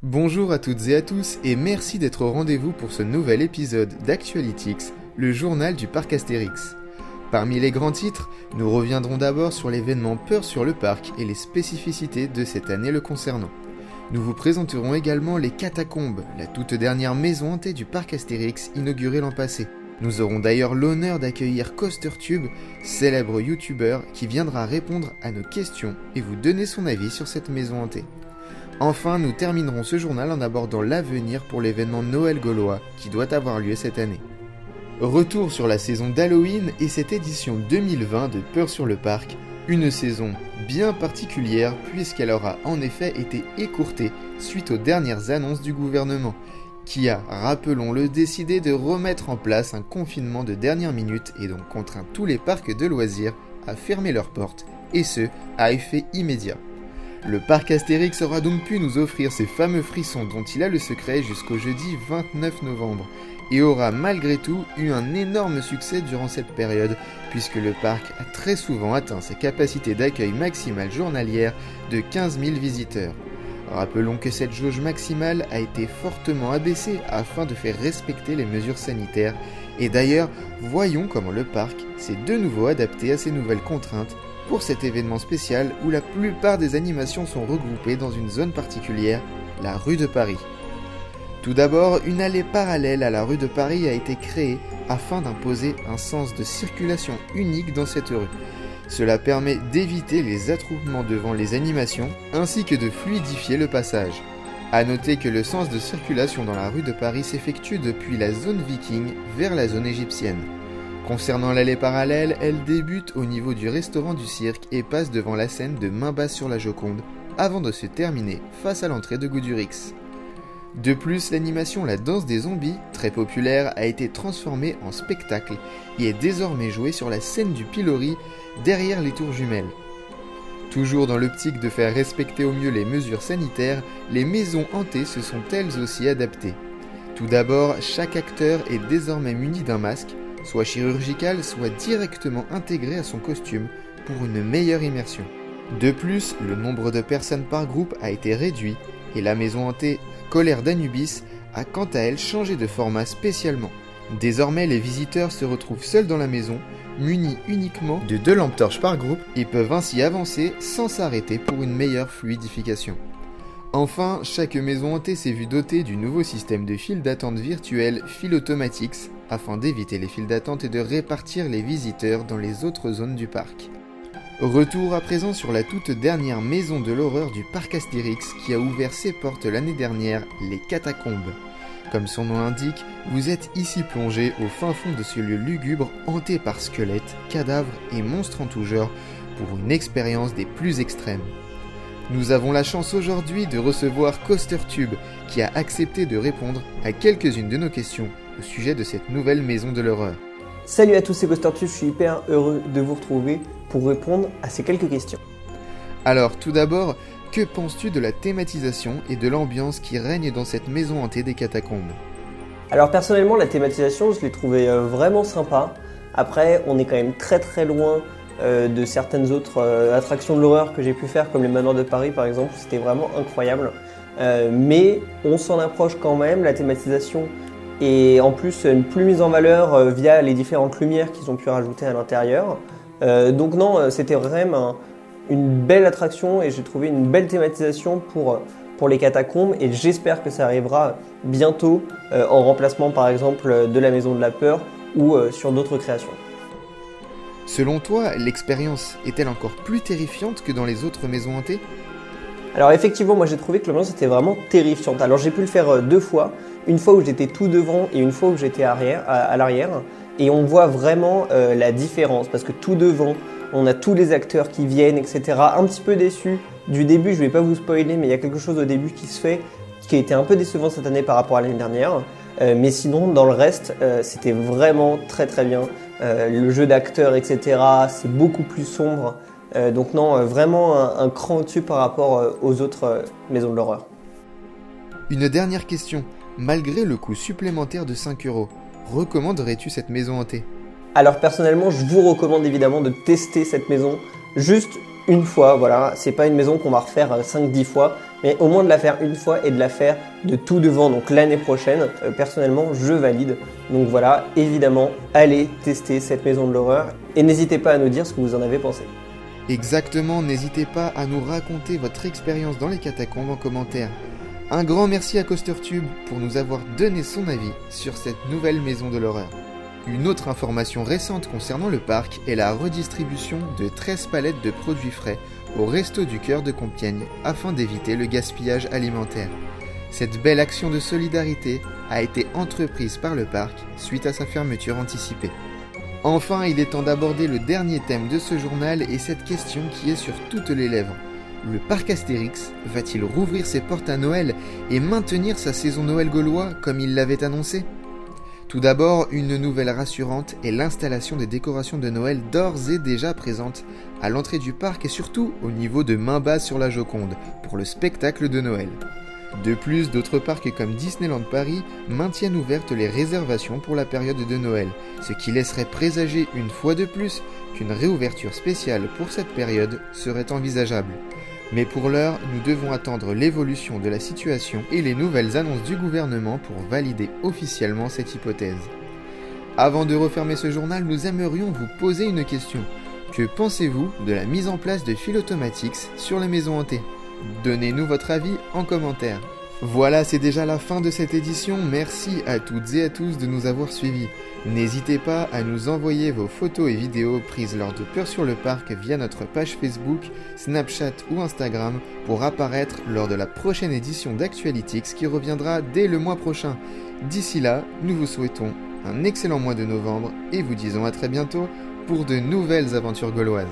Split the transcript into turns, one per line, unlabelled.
Bonjour à toutes et à tous et merci d'être au rendez-vous pour ce nouvel épisode d'Actualitix, le journal du parc Astérix. Parmi les grands titres, nous reviendrons d'abord sur l'événement Peur sur le parc et les spécificités de cette année le concernant. Nous vous présenterons également les Catacombes, la toute dernière maison hantée du parc Astérix inaugurée l'an passé. Nous aurons d'ailleurs l'honneur d'accueillir CoasterTube, célèbre youtubeur qui viendra répondre à nos questions et vous donner son avis sur cette maison hantée. Enfin, nous terminerons ce journal en abordant l'avenir pour l'événement Noël gaulois qui doit avoir lieu cette année. Retour sur la saison d'Halloween et cette édition 2020 de Peur sur le parc, une saison bien particulière puisqu'elle aura en effet été écourtée suite aux dernières annonces du gouvernement, qui a, rappelons-le, décidé de remettre en place un confinement de dernière minute et donc contraint tous les parcs de loisirs à fermer leurs portes, et ce, à effet immédiat. Le parc Astérix aura donc pu nous offrir ces fameux frissons dont il a le secret jusqu'au jeudi 29 novembre, et aura malgré tout eu un énorme succès durant cette période, puisque le parc a très souvent atteint sa capacité d'accueil maximale journalière de 15 000 visiteurs. Rappelons que cette jauge maximale a été fortement abaissée afin de faire respecter les mesures sanitaires, et d'ailleurs, voyons comment le parc s'est de nouveau adapté à ces nouvelles contraintes pour cet événement spécial où la plupart des animations sont regroupées dans une zone particulière, la rue de Paris. Tout d'abord, une allée parallèle à la rue de Paris a été créée afin d'imposer un sens de circulation unique dans cette rue. Cela permet d'éviter les attroupements devant les animations ainsi que de fluidifier le passage. A noter que le sens de circulation dans la rue de Paris s'effectue depuis la zone viking vers la zone égyptienne. Concernant l'allée parallèle, elle débute au niveau du restaurant du cirque et passe devant la scène de Main basse sur la Joconde, avant de se terminer face à l'entrée de Goudurix. De plus, l'animation La danse des zombies, très populaire, a été transformée en spectacle et est désormais jouée sur la scène du pilori, derrière les tours jumelles. Toujours dans l'optique de faire respecter au mieux les mesures sanitaires, les maisons hantées se sont elles aussi adaptées. Tout d'abord, chaque acteur est désormais muni d'un masque, soit chirurgical, soit directement intégré à son costume pour une meilleure immersion. De plus, le nombre de personnes par groupe a été réduit et la maison hantée Colère d'Anubis a quant à elle changé de format spécialement. Désormais, les visiteurs se retrouvent seuls dans la maison, munis uniquement de 2 lampes torches par groupe et peuvent ainsi avancer sans s'arrêter pour une meilleure fluidification. Enfin, chaque maison hantée s'est vue dotée du nouveau système de file d'attente virtuelle Philotomatix afin d'éviter les files d'attente et de répartir les visiteurs dans les autres zones du parc. Retour à présent sur la toute dernière maison de l'horreur du parc Astérix qui a ouvert ses portes l'année dernière, les Catacombes. Comme son nom l'indique, vous êtes ici plongé au fin fond de ce lieu lugubre hanté par squelettes, cadavres et monstres en tout genre pour une expérience des plus extrêmes. Nous avons la chance aujourd'hui de recevoir CoasterTube qui a accepté de répondre à quelques-unes de nos questions au sujet de cette nouvelle maison de l'horreur.
Salut à tous, c'est CoasterTube, je suis hyper heureux de vous retrouver pour répondre à ces quelques questions.
Alors tout d'abord, que penses-tu de la thématisation et de l'ambiance qui règne dans cette maison hantée des catacombes ?
Alors personnellement, la thématisation, je l'ai trouvée vraiment sympa. Après, on est quand même très loin de certaines autres attractions de l'horreur que j'ai pu faire, comme les manoirs de Paris par exemple, c'était vraiment incroyable. Mais on s'en approche quand même, la thématisation est en plus une plus mise en valeur via les différentes lumières qu'ils ont pu rajouter à l'intérieur. Donc non, c'était vraiment une belle attraction et j'ai trouvé une belle thématisation pour les catacombes et j'espère que ça arrivera bientôt en remplacement par exemple de la Maison de la Peur ou sur d'autres créations.
Selon toi, l'expérience est-elle encore plus terrifiante que dans les autres maisons hantées ?
Alors effectivement, moi j'ai trouvé que l'ambiance était vraiment terrifiante. Alors j'ai pu le faire 2 fois, une fois où j'étais tout devant et une fois où j'étais à l'arrière. Et on voit vraiment la différence parce que tout devant, on a tous les acteurs qui viennent, etc. Un petit peu déçu du début, je ne vais pas vous spoiler, mais il y a quelque chose au début qui se fait qui a été un peu décevant cette année par rapport à l'année dernière. Mais sinon, dans le reste, c'était vraiment très bien. Le jeu d'acteurs, etc., c'est beaucoup plus sombre. Donc non, vraiment un cran au-dessus par rapport aux autres maisons de l'horreur.
Une dernière question. Malgré le coût supplémentaire de 5 €, recommanderais-tu cette maison hantée ?
Alors personnellement, je vous recommande évidemment de tester cette maison juste une fois. Voilà, c'est pas une maison qu'on va refaire 5-10 fois, Mais au moins de la faire une fois et de la faire de tout devant, donc l'année prochaine, personnellement, je valide. Donc voilà, évidemment, allez tester cette maison de l'horreur et n'hésitez pas à nous dire ce que vous en avez pensé.
Exactement, n'hésitez pas à nous raconter votre expérience dans les catacombes en commentaire. Un grand merci à CoasterTube pour nous avoir donné son avis sur cette nouvelle maison de l'horreur. Une autre information récente concernant le parc est la redistribution de 13 palettes de produits frais au Resto du Cœur de Compiègne afin d'éviter le gaspillage alimentaire. Cette belle action de solidarité a été entreprise par le parc suite à sa fermeture anticipée. Enfin, il est temps d'aborder le dernier thème de ce journal et cette question qui est sur toutes les lèvres. Le parc Astérix va-t-il rouvrir ses portes à Noël et maintenir sa saison Noël gaulois comme il l'avait annoncé ? Tout d'abord, une nouvelle rassurante est l'installation des décorations de Noël d'ores et déjà présentes à l'entrée du parc et surtout au niveau de main basse sur la Joconde pour le spectacle de Noël. De plus, d'autres parcs comme Disneyland Paris maintiennent ouvertes les réservations pour la période de Noël, ce qui laisserait présager une fois de plus qu'une réouverture spéciale pour cette période serait envisageable. Mais pour l'heure, nous devons attendre l'évolution de la situation et les nouvelles annonces du gouvernement pour valider officiellement cette hypothèse. Avant de refermer ce journal, nous aimerions vous poser une question. Que pensez-vous de la mise en place de fil automatiques sur les maisons hantées ? Donnez-nous votre avis en commentaire. Voilà, c'est déjà la fin de cette édition. Merci à toutes et à tous de nous avoir suivis. N'hésitez pas à nous envoyer vos photos et vidéos prises lors de Peur sur le Parc via notre page Facebook, Snapchat ou Instagram pour apparaître lors de la prochaine édition d'Actualitix qui reviendra dès le mois prochain. D'ici là, nous vous souhaitons un excellent mois de novembre et vous disons à très bientôt pour de nouvelles aventures gauloises.